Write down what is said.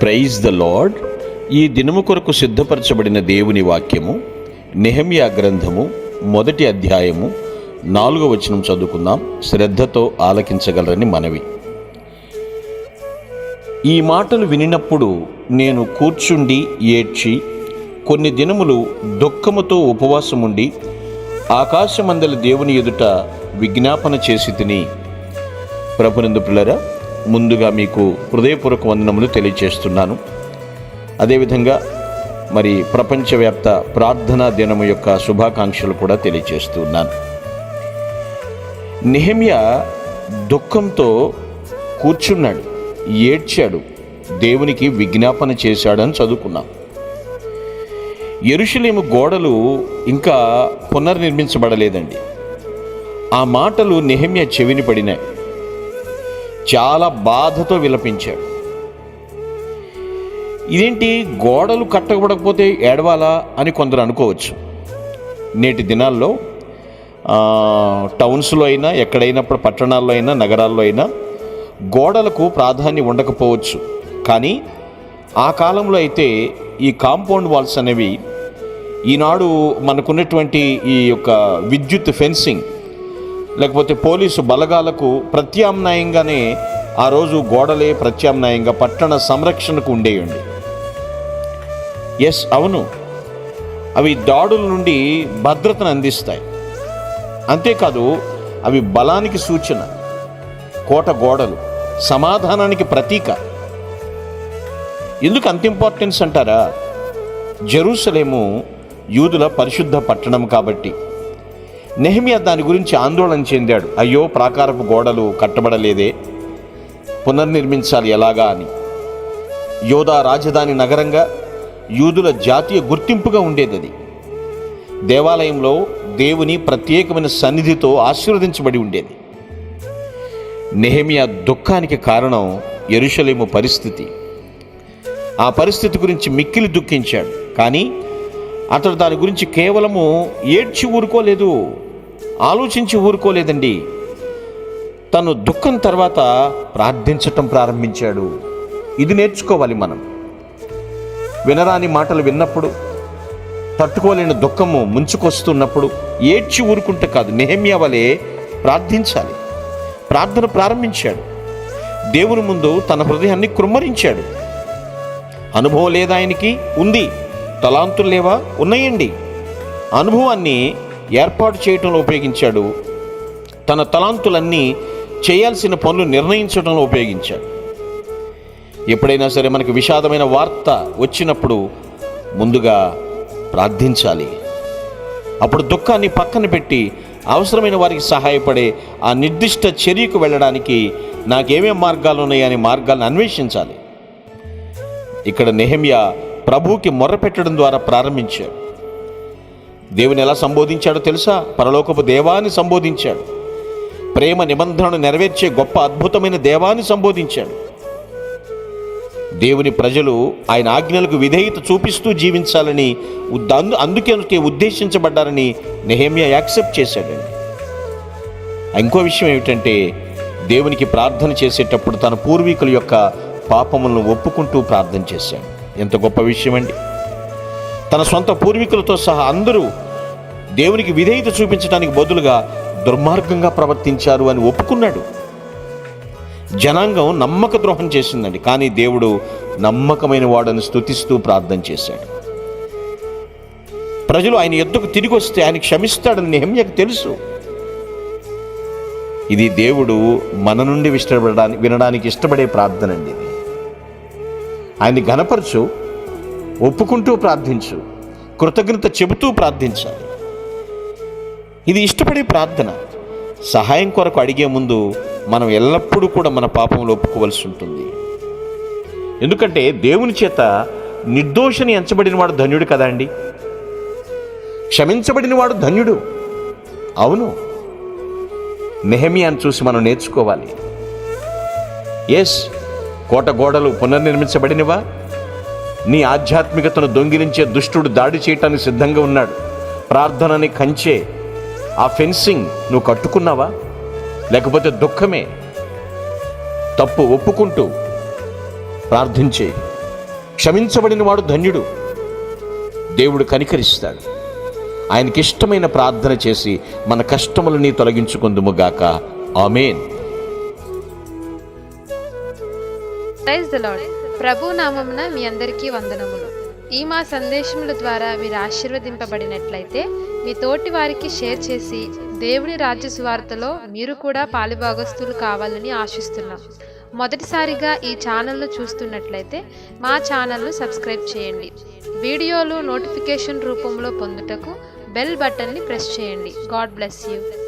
Praise the lord. ఈ దినము కొరకు సిద్ధపరచబడిన దేవుని వాక్యము నెహెమ్యా గ్రంథము 1వ అధ్యాయము 4వ వచనం చదువుకుందాం. శ్రద్ధతో ఆలకించగలరని మనవి. ఈ మాటలు వినినప్పుడు నేను కూర్చుండి ఏడ్చి కొన్ని దినములు దుఃఖముతో ఉపవాసముండి ఆకాశమందలి దేవుని ఎదుట విజ్ఞాపన చేసి తిని. ప్రభునందు పిల్లరా, ముందుగా మీకు హృదయపూర్వక వందనములు తెలియజేస్తున్నాను. అదేవిధంగా మరి ప్రపంచవ్యాప్త ప్రార్థనా దినము యొక్క శుభాకాంక్షలు కూడా తెలియజేస్తున్నాను. నెహెమ్యా దుఃఖంతో కూర్చున్నాడు, ఏడ్చాడు, దేవునికి విజ్ఞాపన చేశాడని చదువుకున్నాం. యెరూషలేము గోడలు ఇంకా పునర్నిర్మించబడలేదండి. ఆ మాటలు నెహెమ్యా చెవిని పడినాయి. చాలా బాధతో విలపించాడు. ఇదేంటి, గోడలు కట్టబడకపోతే ఏడవాలా అని కొందరు అనుకోవచ్చు. నేటి దినాల్లో టౌన్స్లో అయినా, ఎక్కడైనప్పుడు పట్టణాల్లో అయినా, నగరాల్లో అయినా గోడలకు ప్రాధాన్యం ఉండకపోవచ్చు. కానీ ఆ కాలంలో అయితే ఈ కాంపౌండ్ వాల్స్ అనేవి ఈనాడు మనకున్నటువంటి ఈ యొక్క విద్యుత్ ఫెన్సింగ్ లేకపోతే పోలీసు బలగాలకు ప్రత్యామ్నాయంగానే ఆ రోజు గోడలే ప్రత్యామ్నాయంగా పట్టణ సంరక్షణకు ఉండేయండి. అవును, అవి దాడుల నుండి భద్రతను అందిస్తాయి. అంతేకాదు, అవి బలానికి సూచన. కోట గోడలు సమాధానానికి ప్రతీక. ఎందుకు అంత ఇంపార్టెన్స్ అంటారా? జెరూసలేము యూదుల పరిశుద్ధ పట్టణం కాబట్టి. నెహెమ్యా దాని గురించి ఆందోళన చెందాడు. అయ్యో, ప్రాకారపు గోడలు కట్టబడలేదే, పునర్నిర్మించాలి ఎలాగా అని. యోధా రాజధాని నగరంగా యూదుల జాతీయ గుర్తింపుగా ఉండేది. అది దేవాలయంలో దేవుని ప్రత్యేకమైన సన్నిధితో ఆశీర్వదించబడి ఉండేది. నెహెమ్యా దుఃఖానికి కారణం యెరూషలేము పరిస్థితి. ఆ పరిస్థితి గురించి మిక్కిలి దుఃఖించాడు. కానీ అతడు దాని గురించి కేవలము ఏడ్చి ఊరుకోలేదు, ఆలోచించి ఊరుకోలేదండి. తను దుఃఖం తర్వాత ప్రార్థించటం ప్రారంభించాడు. ఇది నేర్చుకోవాలి మనం. వినరాని మాటలు విన్నప్పుడు, తట్టుకోలేని దుఃఖము ముంచుకొస్తున్నప్పుడు ఏడ్చి ఊరుకుంటే కాదు, నెహెమ్యా వలె ప్రార్థించాలి. ప్రార్థన ప్రారంభించాడు. దేవుని ముందు తన హృదయాన్ని కృమ్మరించాడు. అనుభవం లేదా ఆయనకి? ఉంది. తలాంతులు లేవా? ఉన్నాయండి. అనుభవాన్ని ఏర్పాటు చేయటంలో ఉపయోగించాడు. తన తలాంతులన్నీ చేయాల్సిన పనులు నిర్ణయించడంలో ఉపయోగించాడు. ఎప్పుడైనా సరే మనకు విషాదమైన వార్త వచ్చినప్పుడు ముందుగా ప్రార్థించాలి. అప్పుడు దుఃఖాన్ని పక్కన పెట్టి అవసరమైన వారికి సహాయపడే ఆ నిర్దిష్ట చర్యకు వెళ్ళడానికి నాకేమేం మార్గాలు ఉన్నాయనే మార్గాలను అన్వేషించాలి. ఇక్కడ నెహెమ్యా ప్రభువుకి మొర్రపెట్టడం ద్వారా ప్రారంభించాడు. దేవుని ఎలా సంబోధించాడో తెలుసా? పరలోకపు దేవాన్ని సంబోధించాడు. ప్రేమ నిబంధనను నెరవేర్చే గొప్ప అద్భుతమైన దేవాన్ని సంబోధించాడు. దేవుని ప్రజలు ఆయన ఆజ్ఞలకు విధేయత చూపిస్తూ జీవించాలని, అందుకే ఉద్దేశించబడ్డారని నెహెమ్యా యాక్సెప్ట్ చేశాడండి. ఇంకో విషయం ఏమిటంటే, దేవునికి ప్రార్థన చేసేటప్పుడు తన పూర్వీకుల యొక్క పాపములను ఒప్పుకుంటూ ప్రార్థన చేశాడు. ఎంత గొప్ప విషయం అండి! తన సొంత పూర్వీకులతో సహా అందరూ దేవునికి విధేయత చూపించడానికి బదులుగా దుర్మార్గంగా ప్రవర్తించారు అని ఒప్పుకున్నాడు. జనాంగం నమ్మక ద్రోహం చేసిందండి. కానీ దేవుడు నమ్మకమైన వాడని స్తుతిస్తూ ప్రార్థన చేశాడు. ప్రజలు ఆయన ఎద్దుకు తిరిగి వస్తే ఆయన క్షమిస్తాడని నెహెమ్యాకు తెలుసు. ఇది దేవుడు మన నుండి వినడానికి ఇష్టపడే ప్రార్థన అండి. ఇది ఆయన్ని ఘనపరచు, ఒప్పుకుంటూ ప్రార్థించు, కృతజ్ఞత చెబుతూ ప్రార్థించాలి. ఇది ఇష్టపడే ప్రార్థన. సహాయం కొరకు అడిగే ముందు మనం ఎల్లప్పుడూ కూడా మన పాపంలో ఒప్పుకోవలసి ఉంటుంది. ఎందుకంటే దేవుని చేత నిర్దోషిని ఎంచబడిన వాడు ధన్యుడు కదా అండి. క్షమించబడిన వాడు ధన్యుడు. అవును, నెహెమ్యాను చూసి మనం నేర్చుకోవాలి. కోట గోడలు పునర్నిర్మించబడినవా? నీ ఆధ్యాత్మికతను దొంగిలించే దుష్టుడు దాడి చేయటానికి సిద్ధంగా ఉన్నాడు. ప్రార్థనని కంచే, ఆ ఫెన్సింగ్ నువ్వు కట్టుకున్నావా? లేకపోతే దుఃఖమే? తప్పు ఒప్పుకుంటూ ప్రార్థించే. క్షమించబడిన వాడు ధన్యుడు. దేవుడు కనికరిస్తాడు. ఆయనకి ఇష్టమైన ప్రార్థన చేసి మన కష్టములని తొలగించుకుందుముగాక. ఆమేన్. Praise the Lord. ప్రభు నామమున మీ అందరికీ వందనములు. ఈ మా సందేశముల ద్వారా మీరు ఆశీర్వదింపబడినట్లయితే మీ తోటి వారికి షేర్ చేసి దేవుని రాజ్య సువార్తలో మీరు కూడా పాలుభాగస్తులు కావాలని ఆశిస్తున్నాం. మొదటిసారిగా ఈ ఛానల్ను చూస్తున్నట్లయితే మా ఛానల్ను సబ్స్క్రైబ్ చేయండి. వీడియోలు నోటిఫికేషన్ రూపంలో పొందుటకు బెల్ బటన్ని ప్రెస్ చేయండి. God bless you.